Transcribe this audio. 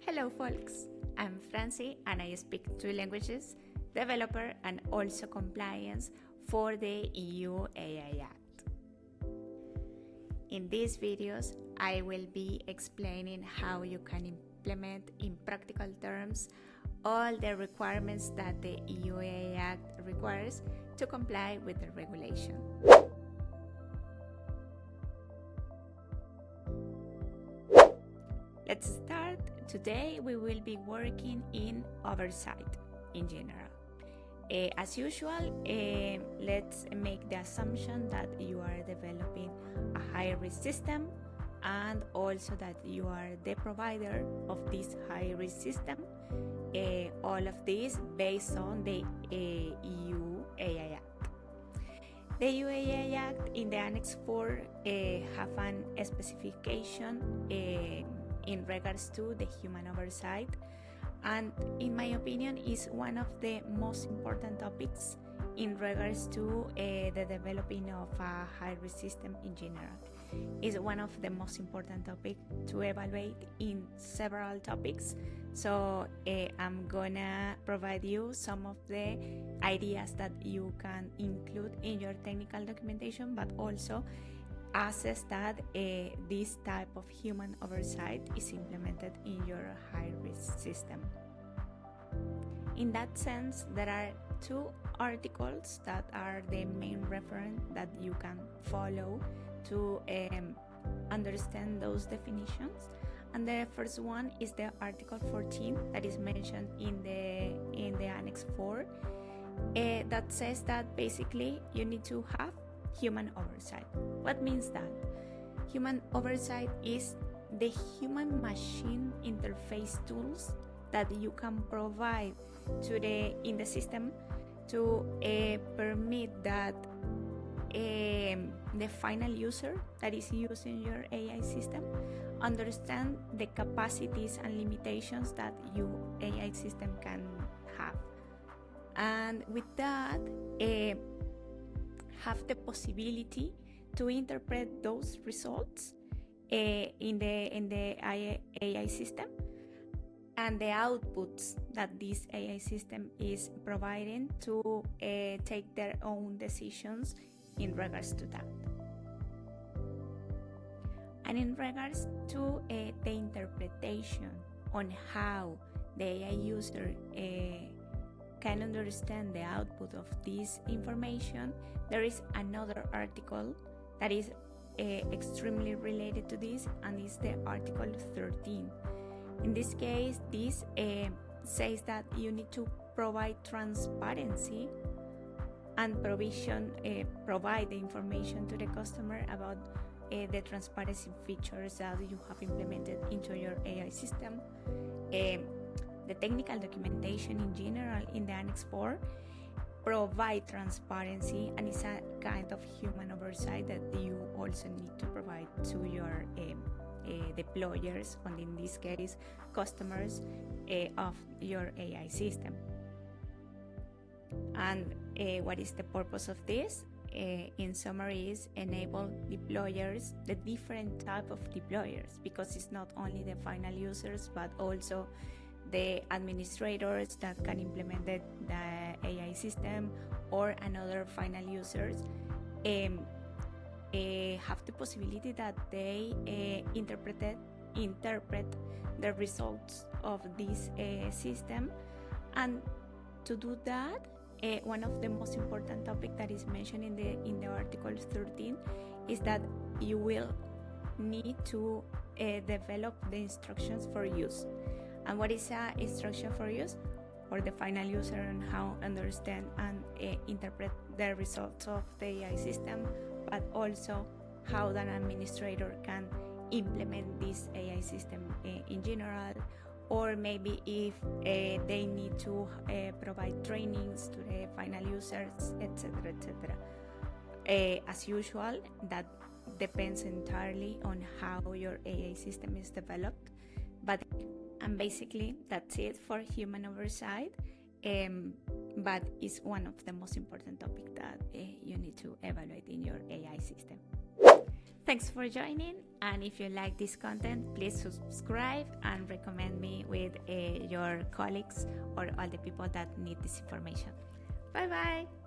Hello folks, I'm Francie and I speak 2 languages, developer and also compliance for the EU AI Act. In these videos, I will be explaining how you can implement in practical terms all the requirements that the EU AI Act requires to comply with the regulation. Let's start. Today we will be working in oversight in general. As usual, let's make the assumption that you are developing a high-risk system and also that you are the provider of this high-risk system. All of this based on the EU AI Act. The EU AI Act in the Annex IV have a specification in regards to the human oversight, and in my opinion is one of the most important topics in regards to the developing of a high-risk system in general. It's one of the most important topics to evaluate in several topics, so I'm gonna provide you some of the ideas that you can include in your technical documentation, but also assess that this type of human oversight is implemented in your high-risk system. In that sense, there are 2 articles that are the main reference that you can follow to understand those definitions. And the first one is the Article 14 that is mentioned in the Annex IV that says that basically you need to have human oversight. What means that? Human oversight is the human-machine interface tools that you can provide in the system to permit that the final user that is using your AI system understand the capacities and limitations that your AI system can have, and with that have the possibility to interpret those results in the AI system and the outputs that this AI system is providing to take their own decisions in regards to that. And in regards to the interpretation on how the AI user can understand the output of this information, there is another article that is extremely related to this, and is the Article 13. In this case, this says that you need to provide transparency and provide the information to the customer about the transparency features that you have implemented into your AI system. The technical documentation in general in the Annex IV provide transparency, and it's a kind of human oversight that you also need to provide to your deployers, and in this case customers of your AI system. And what is the purpose of this? In summary, is enable deployers, the different type of deployers, because it's not only the final users but also the administrators that can implement the AI system, or another final users have the possibility that they interpret the results of this system. And to do that, one of the most important topics that is mentioned in the Article 13 is that you will need to develop the instructions for use. And what is an instruction for use? For the final user, and how understand and interpret the results of the AI system, but also how an administrator can implement this AI system in general, or maybe if they need to provide trainings to the final users, etc., etc. As usual, that depends entirely on how your AI system is developed, and basically that's it for human oversight, but it's one of the most important topics that you need to evaluate in your AI system. Thanks for joining, and if you like this content, please subscribe and recommend me with your colleagues or all the people that need this information. Bye bye.